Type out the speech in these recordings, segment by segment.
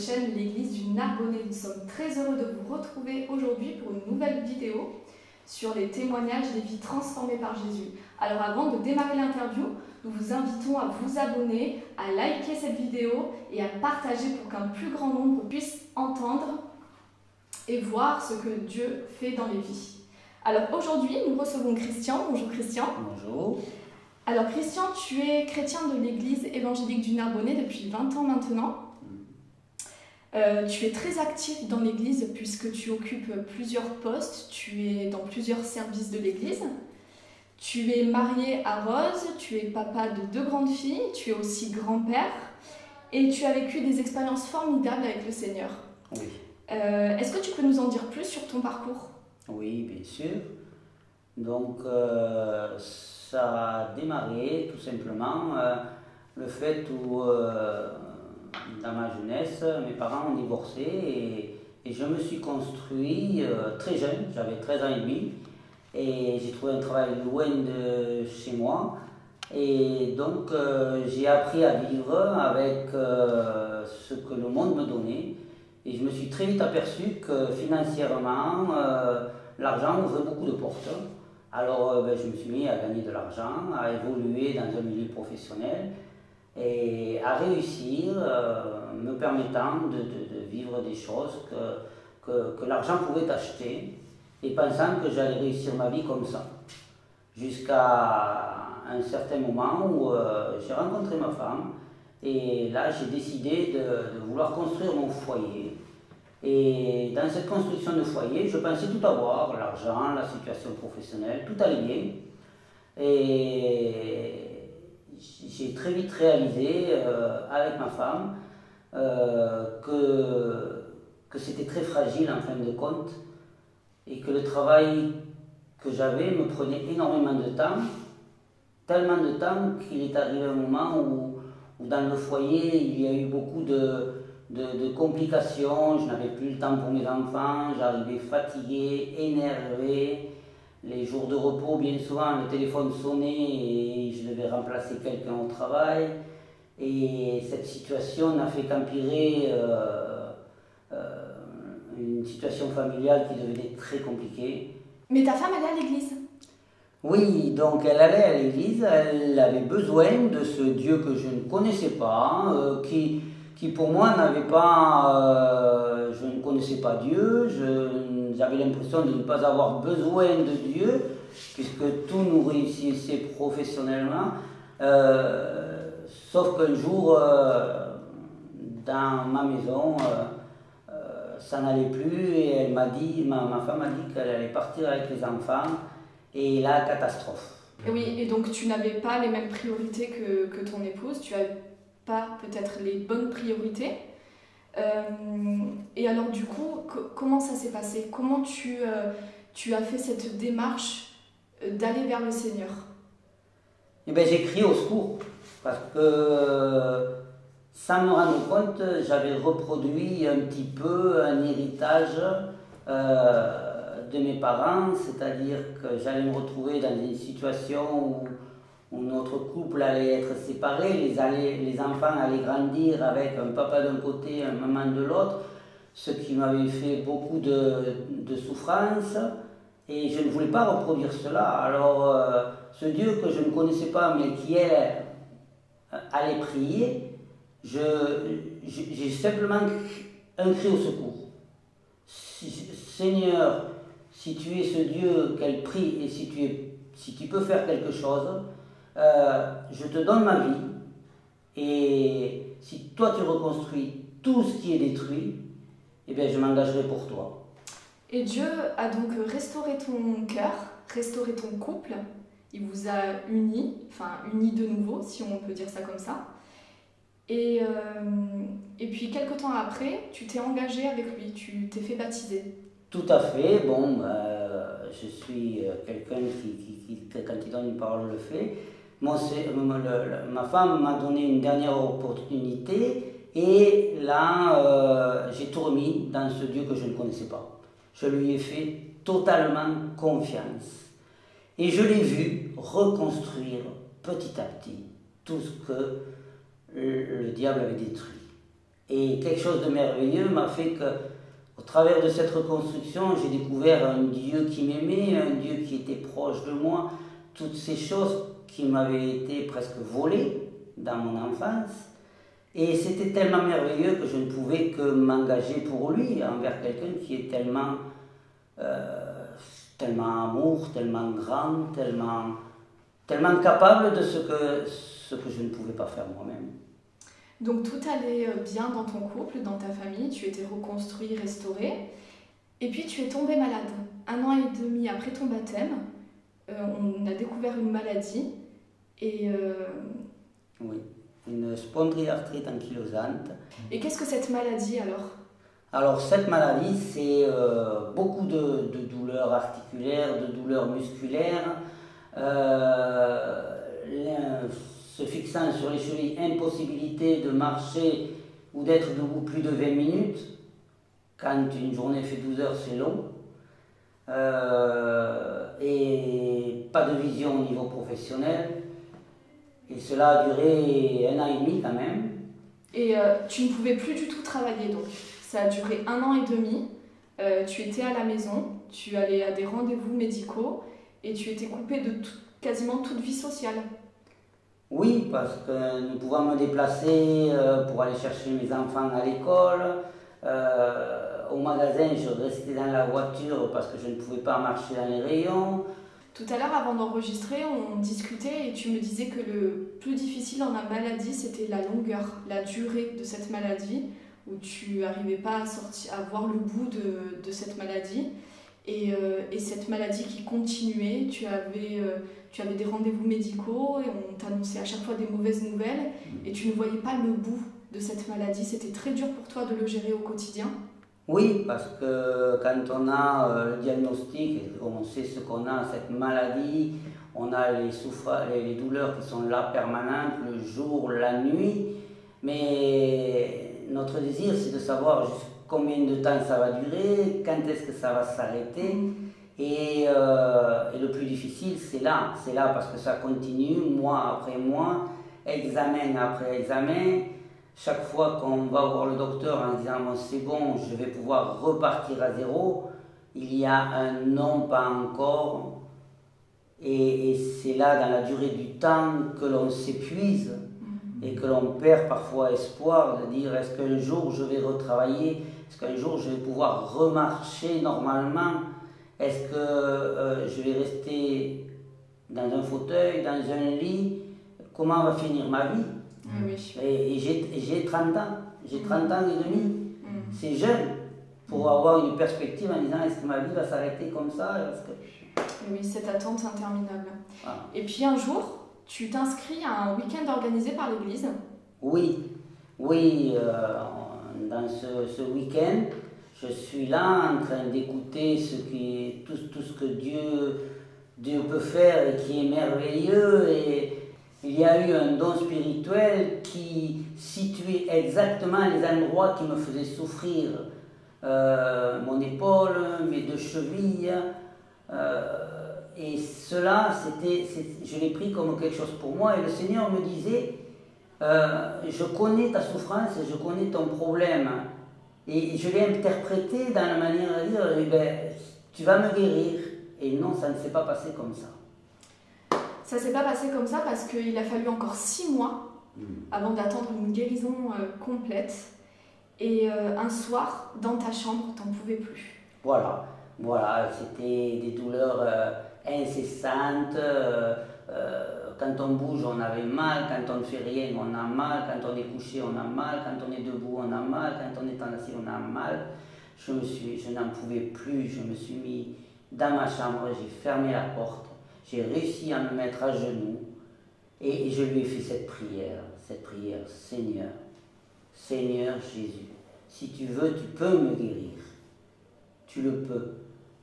chaîne L'Église du Narbonnais. Nous sommes très heureux de vous retrouver aujourd'hui pour une nouvelle vidéo sur les témoignages des vies transformées par Jésus. Alors avant de démarrer l'interview, nous vous invitons à vous abonner, à liker cette vidéo et à partager pour qu'un plus grand nombre puisse entendre et voir ce que Dieu fait dans les vies. Alors aujourd'hui, nous recevons Christian. Bonjour Christian. Bonjour. Alors Christian, tu es chrétien de l'église évangélique du Narbonnais depuis 20 ans maintenant. Tu es très actif dans l'église puisque tu occupes plusieurs postes, tu es dans plusieurs services de l'église. Tu es marié à Rose, tu es papa de 2 grandes filles, tu es aussi grand-père et tu as vécu des expériences formidables avec le Seigneur. Oui. Est-ce que tu peux nous en dire plus sur ton parcours ? Oui, bien sûr. Donc, ça a démarré tout simplement le fait où, dans ma jeunesse, mes parents ont divorcé et je me suis construit très jeune, j'avais 13 ans et demi, et j'ai trouvé un travail loin de chez moi. Et donc, j'ai appris à vivre avec ce que le monde me donnait. Et je me suis très vite aperçu que financièrement, l'argent ouvrait beaucoup de portes. Alors je me suis mis à gagner de l'argent, à évoluer dans un milieu professionnel et à réussir, me permettant de vivre des choses que l'argent pouvait acheter et pensant que j'allais réussir ma vie comme ça. Jusqu'à un certain moment où j'ai rencontré ma femme et là j'ai décidé de vouloir construire mon foyer. Et dans cette construction de foyer, je pensais tout avoir, l'argent, la situation professionnelle, tout allait bien. Et j'ai très vite réalisé avec ma femme que c'était très fragile en fin de compte et que le travail que j'avais me prenait énormément de temps, tellement de temps qu'il est arrivé un moment où dans le foyer il y a eu beaucoup de complications, je n'avais plus le temps pour mes enfants, j'arrivais fatigué, énervé. Les jours de repos, bien souvent, le téléphone sonnait et je devais remplacer quelqu'un au travail. Et cette situation n'a fait qu'empirer une situation familiale qui devenait très compliquée. Mais ta femme, elle est à l'église ? Oui, donc elle allait à l'église, elle avait besoin de ce Dieu que je ne connaissais pas, qui pour moi n'avait pas, je ne connaissais pas Dieu, j'avais l'impression de ne pas avoir besoin de Dieu, puisque tout nous réussissait professionnellement, sauf qu'un jour, dans ma maison, ça n'allait plus et elle m'a dit, ma femme m'a dit qu'elle allait partir avec les enfants, et là, catastrophe. Et oui, et donc tu n'avais pas les mêmes priorités que ton épouse, tu n'avais pas peut-être les bonnes priorités. Et alors du coup, comment ça s'est passé ? Comment tu as fait cette démarche d'aller vers le Seigneur ? Eh bien, j'ai crié au secours, parce que sans me rendre compte, j'avais reproduit un petit peu un héritage de mes parents, c'est-à-dire que j'allais me retrouver dans une situation où notre couple allait être séparé, les enfants allaient grandir avec un papa d'un côté, un maman de l'autre, ce qui m'avait fait beaucoup de souffrance, et je ne voulais pas reproduire cela. Alors ce Dieu que je ne connaissais pas, mais qui allait prier, j'ai simplement un cri au secours. Seigneur, si tu es ce Dieu qu'elle prie et si tu peux faire quelque chose, je te donne ma vie, et si toi tu reconstruis tout ce qui est détruit, eh bien je m'engagerai pour toi. Et Dieu a donc restauré ton cœur, restauré ton couple, il vous a unis de nouveau, si on peut dire ça comme ça. Et puis quelque temps après, tu t'es engagé avec lui, tu t'es fait baptiser. Tout à fait, bon, je suis quelqu'un qui, quand il donne une parole, le fait. Moi, ma femme m'a donné une dernière opportunité et là, j'ai tout remis dans ce Dieu que je ne connaissais pas. Je lui ai fait totalement confiance et je l'ai vu reconstruire petit à petit tout ce que le diable avait détruit. Et quelque chose de merveilleux m'a fait que, au travers de cette reconstruction, j'ai découvert un Dieu qui m'aimait, un Dieu qui était proche de moi, toutes ces choses qui m'avaient été presque volées dans mon enfance. Et c'était tellement merveilleux que je ne pouvais que m'engager pour lui, envers quelqu'un qui est tellement amour, tellement grand, tellement capable de ce que je ne pouvais pas faire moi-même. Donc tout allait bien dans ton couple, dans ta famille, tu étais reconstruit, restauré, et puis tu es tombé malade. 1 an et demi après ton baptême, on a découvert une maladie, et... Oui, une spondylarthrite ankylosante. Et qu'est-ce que cette maladie alors? Alors cette maladie, c'est beaucoup de douleurs articulaires, de douleurs musculaires, se fixant sur les chevilles, impossibilité de marcher ou d'être debout plus de 20 minutes. Quand une journée fait 12 heures, c'est long. Et pas de vision au niveau professionnel. Et cela a duré 1 an et demi quand même. Et tu ne pouvais plus du tout travailler donc. Ça a duré 1 an et demi. Tu étais à la maison, tu allais à des rendez-vous médicaux et tu étais coupé de quasiment toute vie sociale. Oui, parce que ne pouvant me déplacer pour aller chercher mes enfants à l'école, au magasin, je restais dans la voiture parce que je ne pouvais pas marcher dans les rayons. Tout à l'heure, avant d'enregistrer, on discutait et tu me disais que le plus difficile dans la maladie, c'était la longueur, la durée de cette maladie, où tu n'arrivais pas à voir le bout de cette maladie. Et cette maladie qui continuait, tu avais des rendez-vous médicaux et on t'annonçait à chaque fois des mauvaises nouvelles et tu ne voyais pas le bout de cette maladie. C'était très dur pour toi de le gérer au quotidien? Oui, parce que quand on a le diagnostic, on sait ce qu'on a, cette maladie, on a les douleurs qui sont là permanentes, le jour, la nuit, mais notre désir c'est de savoir combien de temps ça va durer, quand est-ce que ça va s'arrêter. Et le plus difficile, c'est là parce que ça continue, mois après mois, examen après examen. Chaque fois qu'on va voir le docteur en disant bon, c'est bon, je vais pouvoir repartir à zéro, il y a un non, pas encore. Et c'est là, dans la durée du temps, que l'on s'épuise et que l'on perd parfois espoir de dire est-ce qu'un jour je vais retravailler, est-ce qu'un jour je vais pouvoir remarcher normalement, est-ce que je vais rester dans un fauteuil, dans un lit, comment va finir ma vie? Oui. Et j'ai 30 ans, j'ai 30 ans et demi, c'est jeune pour avoir une perspective en disant est-ce que ma vie va s'arrêter comme ça? Oui, cette attente interminable. Voilà. Et puis un jour, tu t'inscris à un week-end organisé par l'église? Oui, dans ce week-end, je suis là en train d'écouter tout ce que Dieu peut faire et qui est merveilleux. Et il y a eu un don spirituel qui situait exactement les endroits qui me faisaient souffrir. Mon épaule, mes 2 chevilles. Et cela, je l'ai pris comme quelque chose pour moi. Et le Seigneur me disait, je connais ta souffrance et je connais ton problème. Et je l'ai interprété dans la manière de dire, eh ben, tu vas me guérir. Et non, ça ne s'est pas passé comme ça. Ça ne s'est pas passé comme ça parce qu'il a fallu encore 6 mois avant d'attendre une guérison complète. Et un soir, dans ta chambre, tu n'en pouvais plus. Voilà, c'était des douleurs incessantes. Quand on bouge, on avait mal. Quand on ne fait rien, on a mal. Quand on est couché, on a mal. Quand on est debout, on a mal. Quand on est assis, on a mal. Je n'en pouvais plus. Je me suis mis dans ma chambre. J'ai fermé la porte. J'ai réussi à me mettre à genoux. Et je lui ai fait cette prière. Seigneur Jésus, si tu veux, tu peux me guérir. Tu le peux.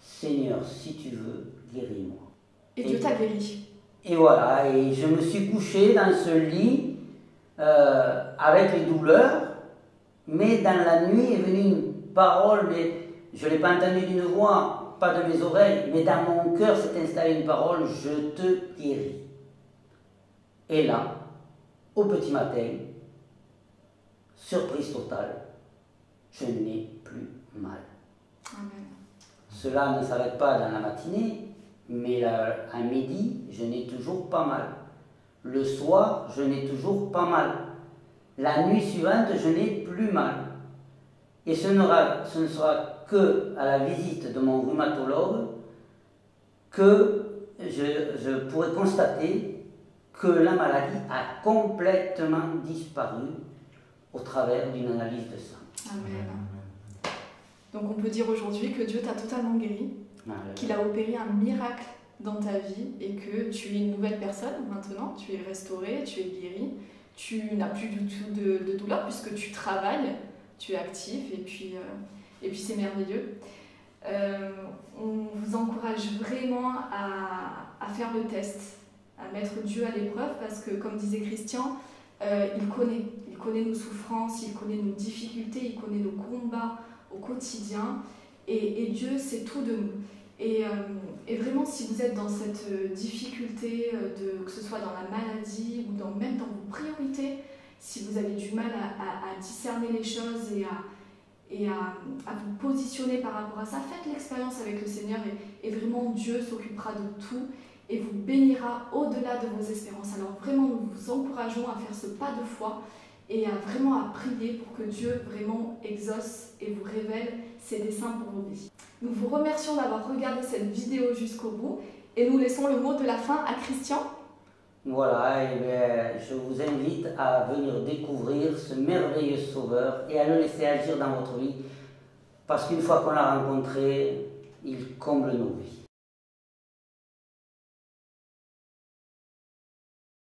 Seigneur, si tu veux, guéris-moi. Et Dieu t'a guéri. Et voilà, et je me suis couché dans ce lit avec les douleurs, mais dans la nuit est venue une parole, mais je ne l'ai pas entendue d'une voix, pas de mes oreilles, mais dans mon cœur s'est installée une parole, je te guéris. Et là, au petit matin, surprise totale, je n'ai plus mal. Amen. Cela ne s'arrête pas dans la matinée, mais à midi, je n'ai toujours pas mal. Le soir, je n'ai toujours pas mal. La nuit suivante, je n'ai plus mal. Et ce ne sera que à la visite de mon rhumatologue que je pourrai constater que la maladie a complètement disparu au travers d'une analyse de sang. Amen. Donc on peut dire aujourd'hui que Dieu t'a totalement guéri, qu'il a opéré un miracle dans ta vie et que tu es une nouvelle personne maintenant, tu es restauré, tu es guéri, tu n'as plus du tout de douleur puisque tu travailles, tu es actif et puis c'est merveilleux. On vous encourage vraiment à faire le test, à mettre Dieu à l'épreuve parce que comme disait Christian, il connaît nos souffrances, il connaît nos difficultés, il connaît nos combats au quotidien et Dieu sait tout de nous. Et vraiment, si vous êtes dans cette difficulté, que ce soit dans la maladie ou même dans vos priorités, si vous avez du mal à discerner les choses et à vous positionner par rapport à ça, faites l'expérience avec le Seigneur et vraiment Dieu s'occupera de tout et vous bénira au-delà de vos espérances. Alors vraiment, nous vous encourageons à faire ce pas de foi et vraiment à prier pour que Dieu vraiment exauce et vous révèle ses desseins pour vos vies. Nous vous remercions d'avoir regardé cette vidéo jusqu'au bout et nous laissons le mot de la fin à Christian. Voilà, et bien, je vous invite à venir découvrir ce merveilleux Sauveur et à le laisser agir dans votre vie parce qu'une fois qu'on l'a rencontré, il comble nos vies.